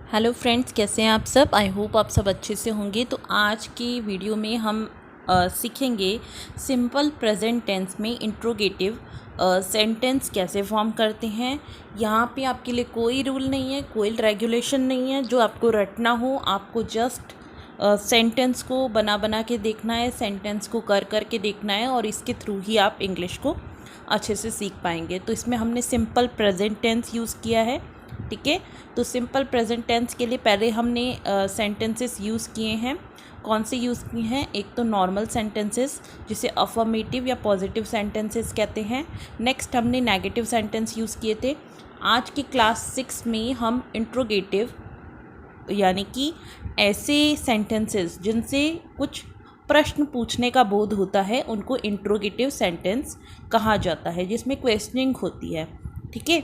Hello friends, कैसे हैं आप सब। आई होप आप सब अच्छे से होंगे। तो आज की वीडियो में हम सीखेंगे सिंपल प्रेजेंट टेंस में इंट्रोगेटिव सेंटेंस कैसे फॉर्म करते हैं। यहाँ पे आपके लिए कोई रूल नहीं है, कोई रेगुलेशन नहीं है जो आपको रटना हो। आपको जस्ट सेंटेंस को बना बना के देखना है, सेंटेंस को कर कर के देखना है और इसके थ्रू ही आप इंग्लिश को अच्छे से सीख पाएंगे। तो इसमें हमने सिंपल प्रेजेंट टेंस यूज़ किया है, ठीक है। तो सिंपल प्रेजेंट टेंस के लिए पहले हमने सेंटेंसेस यूज़ किए हैं। कौन से यूज़ किए हैं? एक तो नॉर्मल सेंटेंसेस जिसे अफर्मेटिव या पॉजिटिव सेंटेंसेस कहते हैं। नेक्स्ट हमने नेगेटिव सेंटेंस यूज़ किए थे। आज की क्लास 6 में हम इंट्रोगेटिव यानी कि ऐसे सेंटेंसेस जिनसे कुछ प्रश्न पूछने का बोध होता है उनको इंट्रोगेटिव सेंटेंस कहा जाता है, जिसमें क्वेश्चनिंग होती है, ठीक है।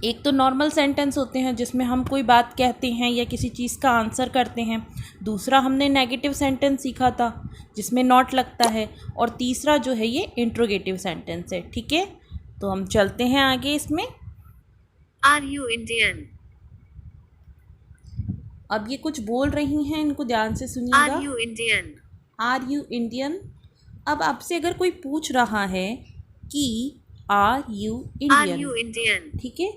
एक तो नॉर्मल सेंटेंस होते हैं जिसमें हम कोई बात कहते हैं या किसी चीज़ का आंसर करते हैं। दूसरा हमने नेगेटिव सेंटेंस सीखा था जिसमें नॉट लगता है। और तीसरा जो है ये इंट्रोगेटिव सेंटेंस है, ठीक है। तो हम चलते हैं आगे इसमें। Are you Indian? अब ये कुछ बोल रही हैं, इनको ध्यान से Are सुनिएगा। you Indian? Are you Indian. अब आपसे अगर कोई पूछ रहा है कि are you Are you Indian, Indian? ठीक है,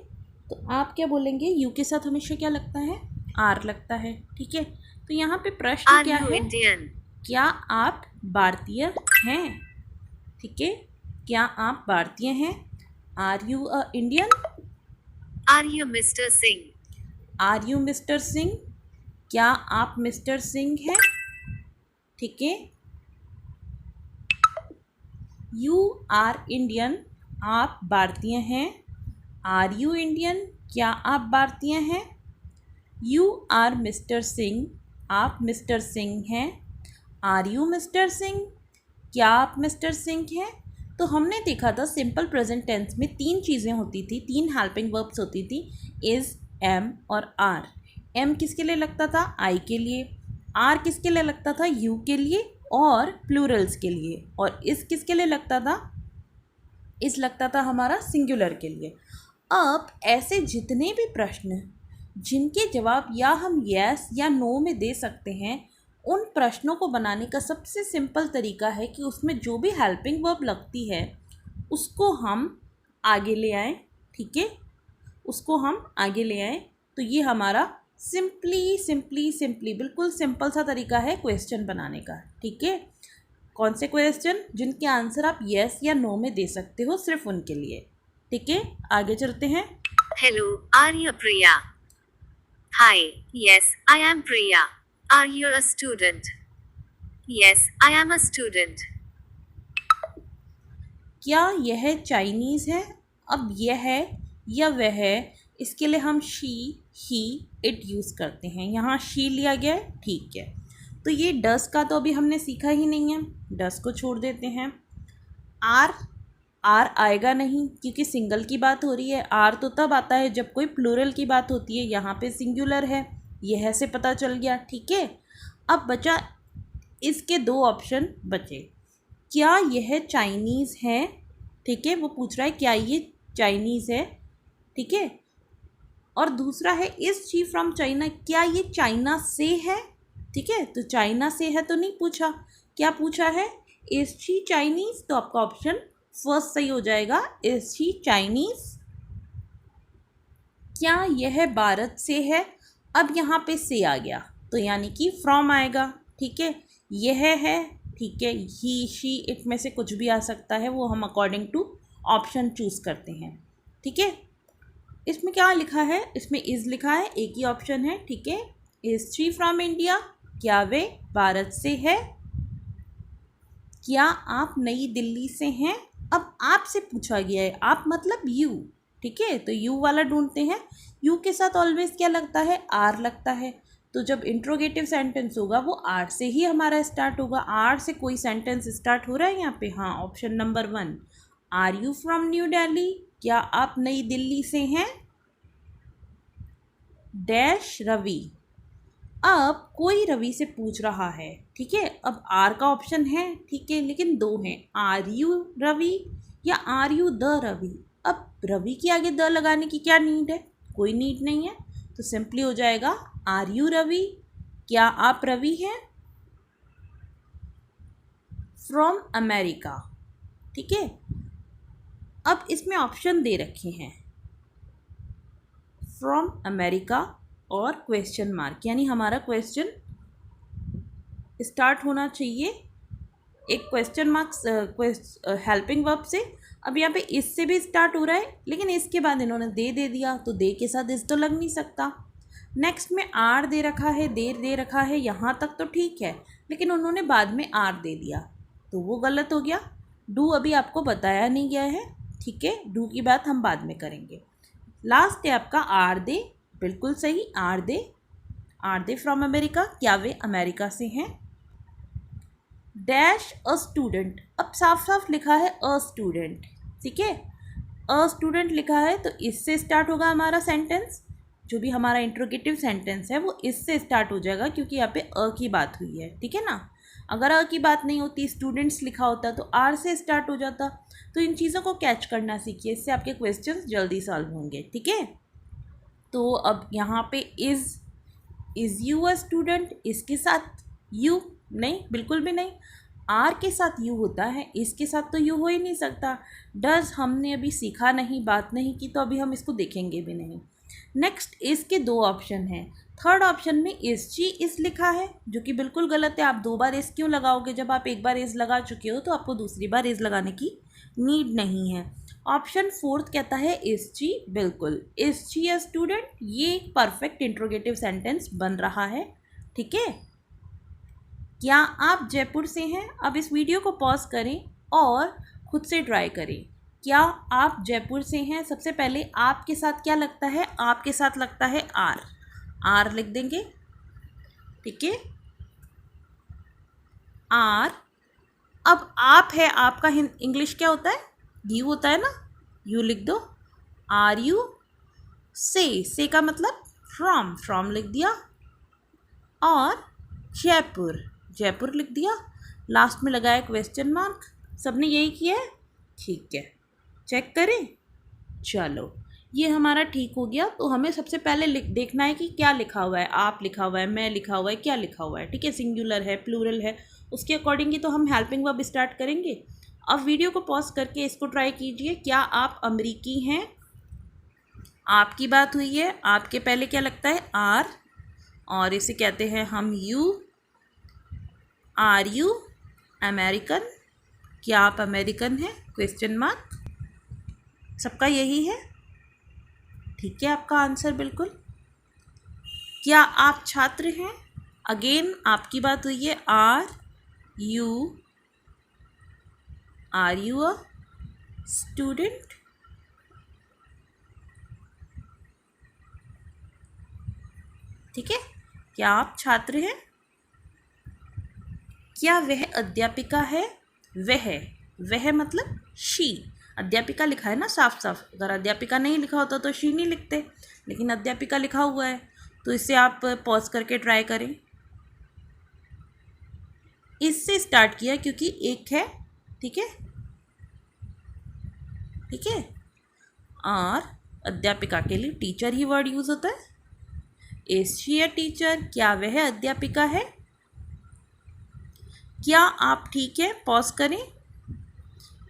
तो आप क्या बोलेंगे? यू के साथ हमेशा क्या लगता है? आर लगता है, ठीक है। तो यहाँ पे प्रश्न Are क्या you है? Indian? क्या आप भारतीय हैं? ठीक है, क्या आप भारतीय हैं? Are you a Indian? Are you Mr. Singh? Are you mister Singh? क्या आप मिस्टर सिंह हैं? ठीक है। यू आर इंडियन, आप भारतीय हैं। Are you Indian? क्या आप भारतीय हैं? यू आर मिस्टर सिंह, आप मिस्टर सिंह हैं। Are you mister Singh? क्या आप मिस्टर सिंह हैं? तो हमने देखा था सिंपल प्रेजेंट टेंस में तीन चीज़ें होती थी, तीन हेल्पिंग वर्ब्स होती थी, इज़, एम और आर। एम किसके लिए लगता था? आई के लिए। आर किसके लिए लगता था? यू के लिए और प्लूरल्स के लिए। और इस किसके लिए लगता था? इस लगता था हमारा सिंगुलर के लिए। अब ऐसे जितने भी प्रश्न जिनके जवाब या हम यस या नो में दे सकते हैं, उन प्रश्नों को बनाने का सबसे सिंपल तरीका है कि उसमें जो भी हेल्पिंग वर्ब लगती है उसको हम आगे ले आएं, ठीक है, उसको हम आगे ले आएं। तो ये हमारा सिंपली बिल्कुल सिंपल सा तरीका है क्वेश्चन बनाने का, ठीक है। कौन से क्वेश्चन? जिनके आंसर आप यस या नो में दे सकते हो, सिर्फ उनके लिए, ठीक है। आगे चलते हैं। Hello, are you Priya? Hi, yes, I am Priya. Are you a student? Yes, I am a student. क्या यह चाइनीज़ है? अब यह है या वह है, इसके लिए हम शी, ही, इट यूज़ करते हैं। यहाँ शी लिया गया है, ठीक है। तो ये डस का तो अभी हमने सीखा ही नहीं है, डस को छोड़ देते हैं। आर, आर आएगा नहीं क्योंकि सिंगल की बात हो रही है। आर तो तब आता है जब कोई प्लूरल की बात होती है, यहाँ पे सिंगुलर है, यह से पता चल गया, ठीक है। अब बचा इसके दो ऑप्शन बचे। क्या यह चाइनीज़ है? ठीक है, वो पूछ रहा है क्या ये चाइनीज़ है, ठीक है। और दूसरा है इज़ शी फ्रॉम चाइना, क्या ये चाइना से है? ठीक है, तो चाइना से है तो नहीं पूछा, क्या पूछा है? Is she Chinese. तो आपका ऑप्शन फर्स्ट सही हो जाएगा, इज़ शी चाइनीज़। क्या यह भारत से है? अब यहाँ पे से आ गया तो यानी कि फ्रॉम आएगा, ठीक है। यह है, ठीक है, ही, शी, इट में से कुछ भी आ सकता है, वो हम अकॉर्डिंग टू ऑप्शन चूज़ करते हैं, ठीक है। इसमें क्या लिखा है? इसमें इज़ लिखा है, एक ही ऑप्शन है, ठीक है। Is she from India? क्या वे भारत से है? क्या आप नई दिल्ली से हैं? अब आपसे पूछा गया है, आप मतलब यू, ठीक है। तो यू वाला ढूंढते हैं। यू के साथ ऑलवेज क्या लगता है? आर लगता है। तो जब इंट्रोगेटिव सेंटेंस होगा वो आर से ही हमारा स्टार्ट होगा। आर से कोई सेंटेंस स्टार्ट हो रहा है यहाँ पे? हाँ, option number 1। Are you from New Delhi? क्या आप नई दिल्ली से हैं? डैश रवि। अब कोई रवि से पूछ रहा है, ठीक है। अब आर का ऑप्शन है, ठीक है, लेकिन दो हैं, आर यू रवि या आर यू द रवि। अब रवि के आगे द लगाने की क्या नीड है? कोई नीड नहीं है। तो सिंपली हो जाएगा आर यू रवि, क्या आप रवि हैं? From America. ठीक है, अब इसमें ऑप्शन दे रखे हैं फ्रॉम अमेरिका और क्वेश्चन मार्क, यानी हमारा क्वेश्चन स्टार्ट होना चाहिए एक क्वेश्चन मार्क्स हेल्पिंग वर्ब से। अब यहाँ पे इससे भी स्टार्ट हो रहा है, लेकिन इसके बाद इन्होंने दे दिया, तो दे के साथ इस तो लग नहीं सकता। नेक्स्ट में आर दे रखा है, देर दे रखा है, यहाँ तक तो ठीक है, लेकिन उन्होंने बाद में आर दे दिया तो वो गलत हो गया। डू अभी आपको बताया नहीं गया है, ठीक है, डू की बात हम बाद में करेंगे। लास्ट है आपका आर दे, बिल्कुल सही, आर दे फ्रॉम अमेरिका, क्या वे अमेरिका से हैं? डैश अ स्टूडेंट, अब साफ साफ लिखा है अ स्टूडेंट, ठीक है, अ स्टूडेंट लिखा है तो इससे स्टार्ट होगा हमारा सेंटेंस, जो भी हमारा इंट्रोगेटिव सेंटेंस है वो इससे स्टार्ट हो जाएगा, क्योंकि यहाँ पे अ की बात हुई है, ठीक है ना। अगर अ की बात नहीं होती, स्टूडेंट्स लिखा होता तो आर से स्टार्ट हो जाता। तो इन चीज़ों को कैच करना सीखिए, इससे आपके क्वेश्चंस जल्दी सॉल्व होंगे, ठीक है। तो अब यहाँ पे इज़ यू अ स्टूडेंट, इसके साथ यू नहीं, बिल्कुल भी नहीं। आर के साथ यू होता है, इसके साथ तो यू हो ही नहीं सकता। डज हमने अभी सीखा नहीं, बात नहीं की, तो अभी हम इसको देखेंगे भी नहीं। नेक्स्ट इसके दो ऑप्शन हैं। थर्ड ऑप्शन में इस जी इस लिखा है, जो कि बिल्कुल गलत है। आप दो बार इस क्यों लगाओगे? जब आप एक बार इस लगा चुके हो तो आपको दूसरी बार इस लगाने की नीड नहीं है। ऑप्शन फोर्थ कहता है इस जी, बिल्कुल इस जी अ स्टूडेंट, ये एक परफेक्ट इंट्रोगेटिव सेंटेंस बन रहा है, ठीक है। क्या आप जयपुर से हैं? अब इस वीडियो को पॉज करें और खुद से ट्राई करें। क्या आप जयपुर से हैं? सबसे पहले आपके साथ क्या लगता है? आपके साथ लगता है आर, आर लिख देंगे, ठीक है, आर। अब आप है, आपका इंग्लिश क्या होता है? यू होता है ना, यू लिख दो। आर यू से का मतलब फ्रॉम, फ्रॉम लिख दिया। और जयपुर, जयपुर लिख दिया। लास्ट में लगाया क्वेश्चन मार्क। सबने यही किया है, ठीक है, चेक करें। चलो ये हमारा ठीक हो गया। तो हमें सबसे पहले देखना है कि क्या लिखा हुआ है। आप लिखा हुआ है, मैं लिखा हुआ है, क्या लिखा हुआ है, ठीक है, सिंगुलर है, प्लूरल है, उसके अकॉर्डिंग ही तो हम हेल्पिंग वर्ब स्टार्ट करेंगे। अब वीडियो को पॉज करके इसको ट्राई कीजिए। क्या आप अमरीकी हैं? आपकी बात हुई है, आपके पहले क्या लगता है? आर, और इसे कहते हैं हम यू। आर यू अमेरिकन, क्या आप अमेरिकन हैं? Question mark. सबका यही है, ठीक है, आपका आंसर बिल्कुल। क्या आप छात्र हैं? अगेन आपकी बात हुई है, आर यू अ स्टूडेंट? ठीक है, क्या आप छात्र हैं? क्या वह अध्यापिका है? वह मतलब शी। अध्यापिका लिखा है ना साफ साफ, अगर अध्यापिका नहीं लिखा होता तो शी नहीं लिखते, लेकिन अध्यापिका लिखा हुआ है, तो इसे आप पॉज करके ट्राई करें। इससे स्टार्ट किया क्योंकि एक है, ठीक है, ठीक है। और अध्यापिका के लिए टीचर ही वर्ड यूज होता है। इज शी अ टीचर, क्या वह अध्यापिका है? क्या आप ठीक हैं? पॉज करें।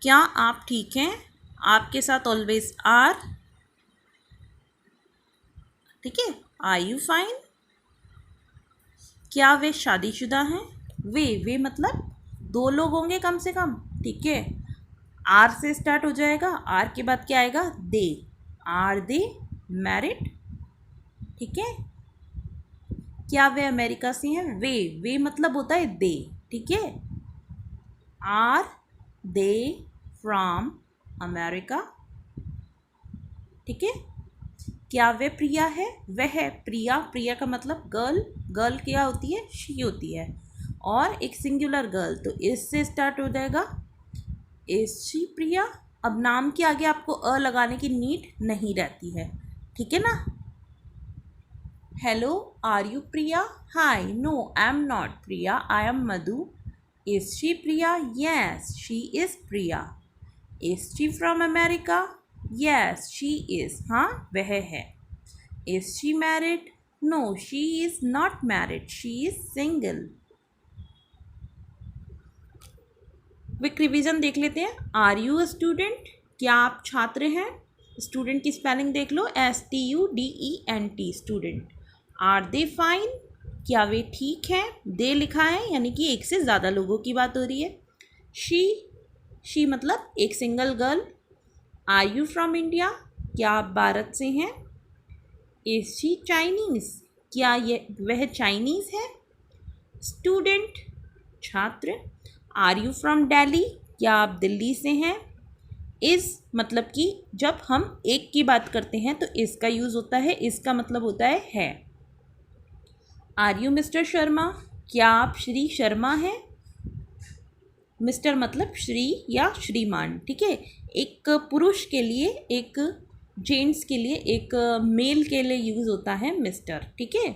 क्या आप ठीक हैं? आपके साथ ऑलवेज आर, ठीक है, आर यू फाइन? क्या वे शादीशुदा हैं? वे मतलब दो लोग होंगे कम से कम, ठीक है, आर से स्टार्ट हो जाएगा। आर के बाद क्या आएगा? दे, आर दे मैरिड, ठीक है। क्या वे अमेरिका से हैं? वे मतलब होता है दे, ठीक है, आर दे फ्रॉम अमेरिका, ठीक है। क्या वे प्रिया है? वह प्रिया, प्रिया का मतलब गर्ल, गर्ल क्या होती है? शी होती है, और एक सिंगुलर गर्ल, तो इससे स्टार्ट हो जाएगा इज शी प्रिया। अब नाम के आगे आपको अ लगाने की नीड नहीं रहती है, ठीक है ना। Hello, are you Priya? Hi, no I am not Priya, I am Madhu. Is she Priya? Yes she is Priya. Is she from America? Yes she is, हाँ वह है। Is she married? No, she is not married, she is single. Quick revision देख लेते हैं। Are you a student? क्या आप छात्र हैं? स्टूडेंट की स्पेलिंग देख लो, STUDENT, student. Are they fine? क्या वे ठीक हैं? दे लिखा है यानी कि एक से ज़्यादा लोगों की बात हो रही है। शी मतलब एक single girl. Are you from India? क्या आप भारत से हैं? Is she Chinese? क्या वह चाइनीज़ है? स्टूडेंट छात्र। Are you from Delhi? क्या आप दिल्ली से हैं? इज़ मतलब कि जब हम एक की बात करते हैं तो इसका यूज़ होता है, इसका मतलब होता है। Are you mister Sharma? क्या आप श्री शर्मा हैं? मिस्टर मतलब श्री या श्रीमान, ठीक है। एक पुरुष के लिए, एक जेंट्स के लिए, एक मेल के लिए यूज़ होता है मिस्टर, ठीक है।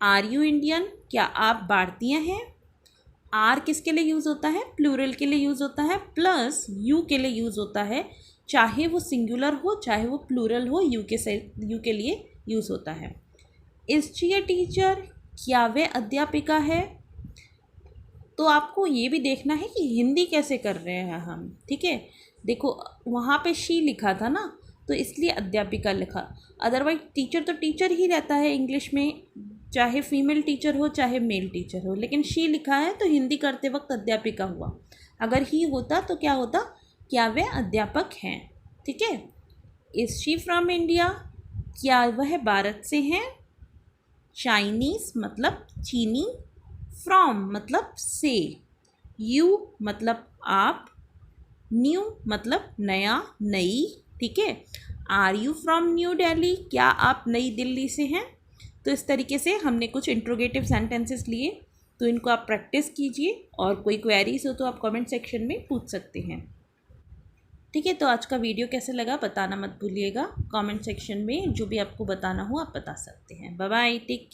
Are you Indian? क्या आप भारतीय हैं? आर किसके लिए यूज़ होता है? प्लूरल के लिए यूज़ होता है, प्लस यू के लिए यूज़ होता है, चाहे वो सिंगुलर हो चाहे वो प्लूरल हो, यू के लिए यूज़ होता है। Is she a teacher? क्या वे अध्यापिका है? तो आपको ये भी देखना है कि हिंदी कैसे कर रहे हैं हम, ठीक है। देखो वहाँ पे शी लिखा था ना, तो इसलिए अध्यापिका लिखा, अदरवाइज टीचर तो टीचर ही रहता है इंग्लिश में, चाहे फीमेल टीचर हो चाहे मेल टीचर हो, लेकिन शी लिखा है तो हिंदी करते वक्त अध्यापिका हुआ। अगर ही होता तो क्या होता? क्या वे अध्यापक हैं, ठीक है। Is she from India? क्या वह भारत से हैं? चाइनीज़ मतलब चीनी, फ्रॉम मतलब से, यू मतलब आप, न्यू मतलब नया, नई, ठीक है। Are you from New Delhi? क्या आप नई दिल्ली से हैं? तो इस तरीके से हमने कुछ इंट्रोगेटिव सेंटेंसेस लिए, तो इनको आप प्रैक्टिस कीजिए, और कोई क्वेरीज हो तो आप कमेंट सेक्शन में पूछ सकते हैं, ठीक है। तो आज का वीडियो कैसे लगा बताना मत भूलिएगा, कमेंट सेक्शन में जो भी आपको बताना हो आप बता सकते हैं। Bye bye, take care.